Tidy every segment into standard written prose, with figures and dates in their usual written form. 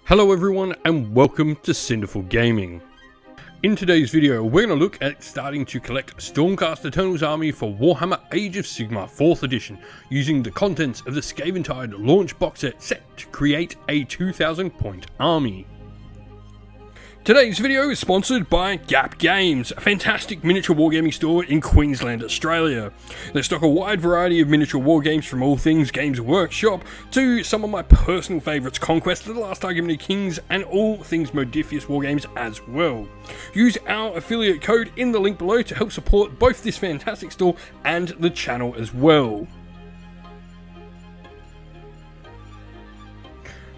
Hello everyone and welcome to Cinderful Gaming. In today's video we're going to look at starting to collect Stormcast Eternal's army for Warhammer Age of Sigmar 4th edition using the contents of the Skaventide launch box set to create a 2000 point army. Today's video is sponsored by Gap Games, a fantastic miniature wargaming store in Queensland, Australia. They stock a wide variety of miniature wargames from all things Games Workshop to some of my personal favourites, Conquest of the Last Argument of Kings, and all things Modifius wargames as well. Use our affiliate code in the link below to help support both this fantastic store and the channel as well.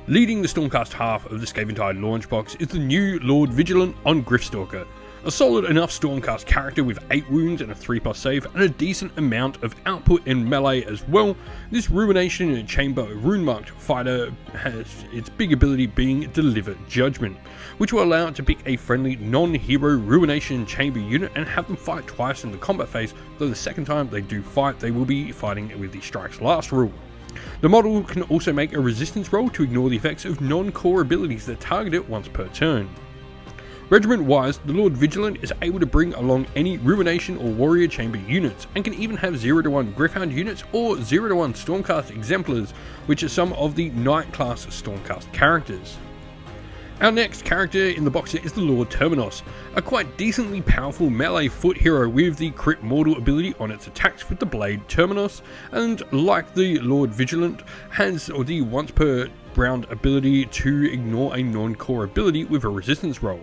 Leading the Stormcast half of the Skaventide launch box is the new Lord Vigilant on Gryfstalker, a solid enough Stormcast character with 8 wounds and a 3+ save and a decent amount of output in melee as well. This Ruination Chamber rune-marked fighter has its big ability being Deliver Judgment, which will allow it to pick a friendly non-hero Ruination Chamber unit and have them fight twice in the combat phase, though the second time they do fight they will be fighting with the Strikes Last rule. The model can also make a resistance roll to ignore the effects of non-core abilities that target it once per turn. Regiment-wise, the Lord Vigilant is able to bring along any Ruination or Warrior Chamber units, and can even have 0-1 Gryphound units or 0-1 Stormcast Exemplars, which are some of the Knight class Stormcast characters. Our next character in the box set is the Lord Terminos, a quite decently powerful melee foot hero with the crit mortal ability on its attacks with the blade Terminos, and like the Lord Vigilant, has the once per round ability to ignore a non-core ability with a resistance roll.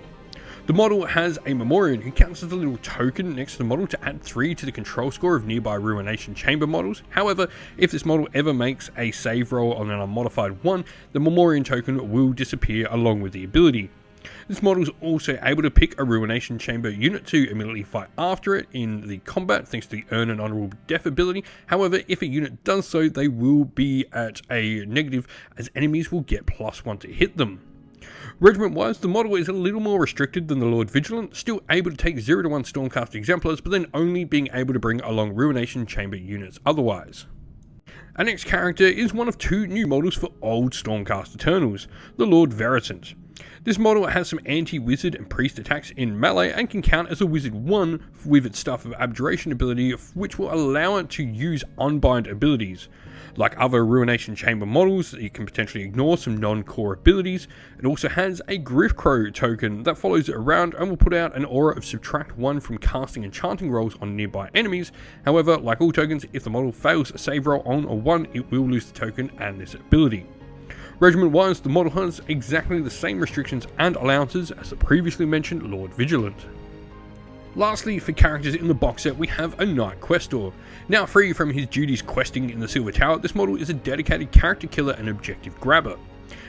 The model has a Memorian who counts as a little token next to the model to add 3 to the control score of nearby Ruination Chamber models. However, if this model ever makes a save roll on an unmodified 1, the Memorian token will disappear along with the ability. This model is also able to pick a Ruination Chamber unit to immediately fight after it in the combat thanks to the Earn an Honourable Death ability. However, if a unit does so, they will be at a negative as enemies will get +1 to hit them. Regiment-wise, the model is a little more restricted than the Lord Vigilant, still able to take 0-1 Stormcast Exemplars, but then only being able to bring along Ruination Chamber units otherwise. Our next character is one of 2 new models for old Stormcast Eternals, the Lord Veritant. This model has some anti-wizard and priest attacks in melee and can count as a wizard 1 with its Staff of Abjuration ability, which will allow it to use unbind abilities. Like other Ruination Chamber models, it can potentially ignore some non-core abilities. It also has a Griffcrow token that follows it around and will put out an aura of subtract 1 from casting enchanting rolls on nearby enemies. However, like all tokens, if the model fails a save roll on a 1, it will lose the token and this ability. Regiment-wise, the model has exactly the same restrictions and allowances as the previously mentioned Lord Vigilant. Lastly, for characters in the box set, we have a Knight Questor. Now free from his duties questing in the Silver Tower, this model is a dedicated character killer and objective grabber.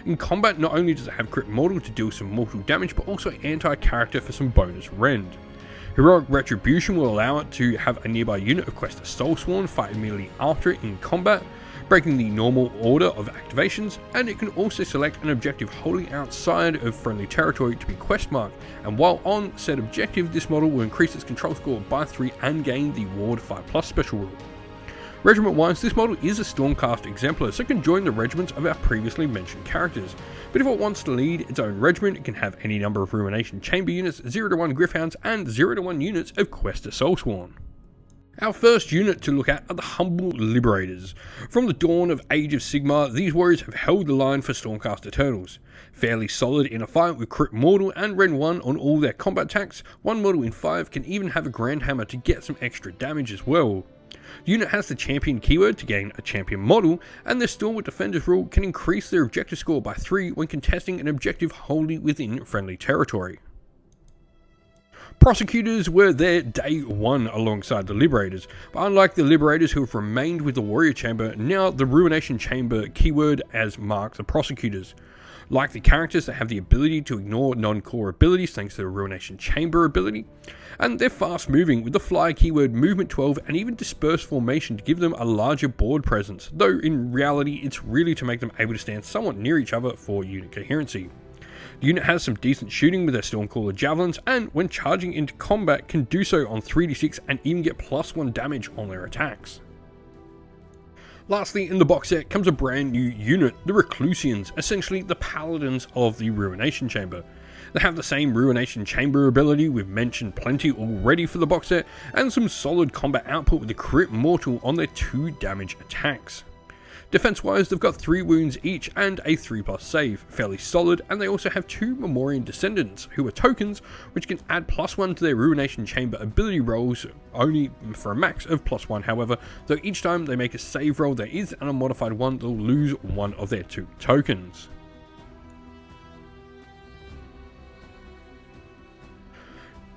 In combat, not only does it have crit mortal to deal some mortal damage, but also anti-character for some bonus rend. Heroic Retribution will allow it to have a nearby unit of Questor Soulsworn fight immediately after it in combat, breaking the normal order of activations, and it can also select an objective wholly outside of friendly territory to be quest marked, and while on said objective, this model will increase its control score by 3 and gain the Ward 5+ special rule. Regiment-wise, this model is a Stormcast Exemplar, so it can join the regiments of our previously mentioned characters, but if it wants to lead its own regiment, it can have any number of Ruination Chamber units, 0-1 Gryphounds, and 0-1 units of Questor Soulsworn. Our first unit to look at are the humble Liberators. From the dawn of Age of Sigmar, these warriors have held the line for Stormcast Eternals. Fairly solid in a fight with crit mortal and Ren 1 on all their combat attacks, one model in 5 can even have a Grand Hammer to get some extra damage as well. The unit has the champion keyword to gain a champion model, and their Stalwart Defenders rule can increase their objective score by 3 when contesting an objective wholly within friendly territory. Prosecutors were there day 1 alongside the Liberators, but unlike the Liberators who have remained with the Warrior Chamber, now the Ruination Chamber keyword as mark the Prosecutors. Like the characters, they have the ability to ignore non-core abilities thanks to the Ruination Chamber ability, and they're fast moving with the Fly keyword Movement 12 and even Disperse Formation to give them a larger board presence, though in reality it's really to make them able to stand somewhat near each other for unit coherency. The unit has some decent shooting with their Stormcaller Javelins, and when charging into combat can do so on 3d6 and even get +1 damage on their attacks. Lastly, in the box set comes a brand new unit, the Reclusians, essentially the Paladins of the Ruination Chamber. They have the same Ruination Chamber ability we've mentioned plenty already for the box set, and some solid combat output with the crit mortal on their 2 damage attacks. Defense wise, they've got 3 wounds each and a 3+ save, fairly solid, and they also have 2 Memorian Descendants, who are tokens which can add +1 to their Ruination Chamber ability rolls, only for a max of +1 however, though each time they make a save roll there is an unmodified one, they'll lose one of their 2 tokens.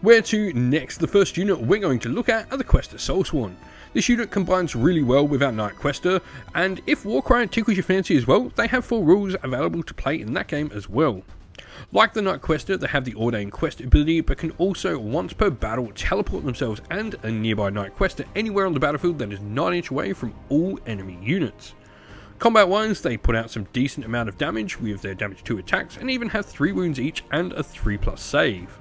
Where to next? The first unit we're going to look at are the Questor Soulsworn. This unit combines really well with our Knight Questor, and if Warcry tickles your fancy as well, they have 4 rules available to play in that game as well. Like the Knight Questor, they have the Ordained Quest ability, but can also once per battle teleport themselves and a nearby Knight Questor anywhere on the battlefield that is 9 inch away from all enemy units. Combat wise, they put out some decent amount of damage with their damage 2 attacks, and even have 3 wounds each and a 3+ save.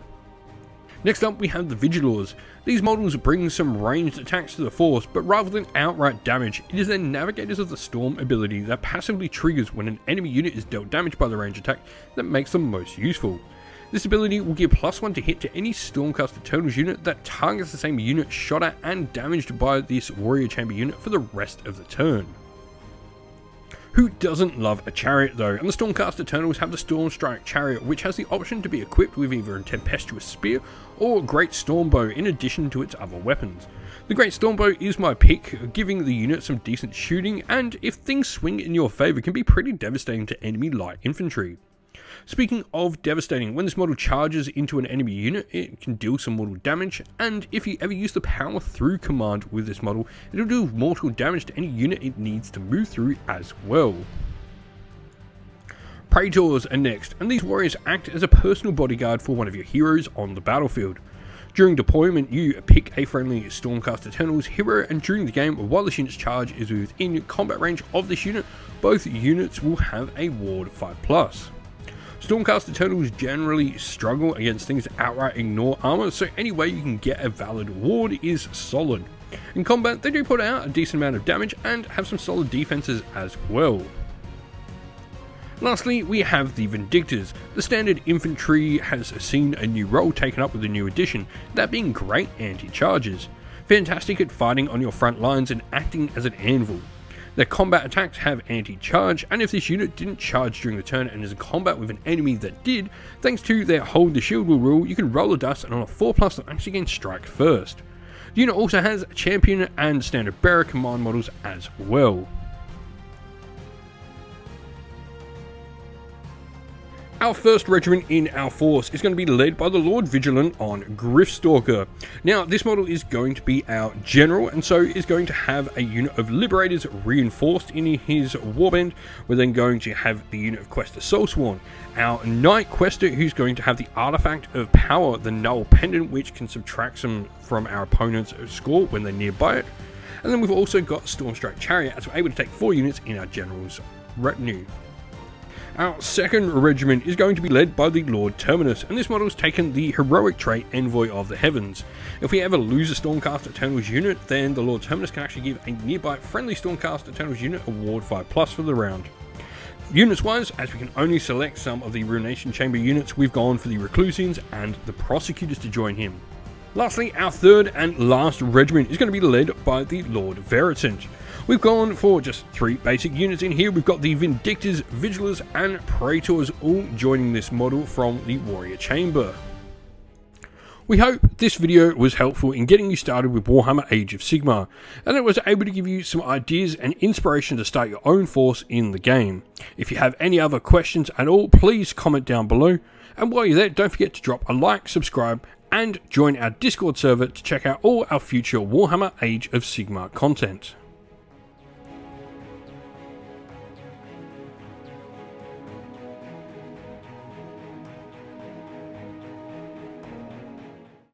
Next up we have the Vigilors. These models bring some ranged attacks to the force, but rather than outright damage, it is their Navigators of the Storm ability that passively triggers when an enemy unit is dealt damage by the ranged attack that makes them most useful. This ability will give +1 to hit to any Stormcast Eternals unit that targets the same unit shot at and damaged by this Warrior Chamber unit for the rest of the turn. Who doesn't love a chariot though? And the Stormcast Eternals have the Stormstrike Chariot, which has the option to be equipped with either a Tempestuous Spear or a Great Stormbow in addition to its other weapons. The Great Stormbow is my pick, giving the unit some decent shooting, and if things swing in your favour, can be pretty devastating to enemy light infantry. Speaking of devastating, when this model charges into an enemy unit, it can deal some mortal damage, and if you ever use the power through command with this model, it'll do mortal damage to any unit it needs to move through as well. Praetors are next, and these warriors act as a personal bodyguard for one of your heroes on the battlefield. During deployment, you pick a friendly Stormcast Eternals hero, and during the game, while this unit's charge is within combat range of this unit, both units will have a ward 5+. Stormcast Eternals generally struggle against things that outright ignore armor, so any way you can get a valid ward is solid. In combat, they do put out a decent amount of damage and have some solid defenses as well. Lastly, we have the Vindictors. The standard infantry has seen a new role taken up with the new addition, that being great anti-charges. Fantastic at fighting on your front lines and acting as an anvil. Their combat attacks have anti-charge, and if this unit didn't charge during the turn and is in combat with an enemy that did, thanks to their Hold the Shield rule, you can roll a dust and on a 4+ that actually gain strike first. The unit also has Champion and Standard Bearer command models as well. Our first regiment in our force is going to be led by the Lord Vigilant on Gryffstalker. Now, this model is going to be our general, and so is going to have a unit of Liberators reinforced in his warband. We're then going to have the unit of Questor Soulsworn, our Knight Questor, who's going to have the Artifact of Power, the Null Pendant, which can subtract some from our opponent's score when they're nearby it. And then we've also got Stormstrike Chariot, as we're able to take 4 units in our general's retinue. Our second regiment is going to be led by the Lord Terminus, and this model's taken the heroic trait Envoy of the Heavens. If we ever lose a Stormcast Eternals unit, then the Lord Terminus can actually give a nearby friendly Stormcast Eternals unit a ward 5+ for the round. Units wise, as we can only select some of the Ruination Chamber units, we've gone for the Reclusians and the Prosecutors to join him. Lastly, our third and last regiment is going to be led by the Lord Veritant. We've gone for just 3 basic units in here. We've got the Vindictors, Vigilors and Praetors all joining this model from the Warrior Chamber. We hope this video was helpful in getting you started with Warhammer Age of Sigmar, and it was able to give you some ideas and inspiration to start your own force in the game. If you have any other questions at all, please comment down below, and while you're there, don't forget to drop a like, subscribe, and join our Discord server to check out all our future Warhammer Age of Sigmar content.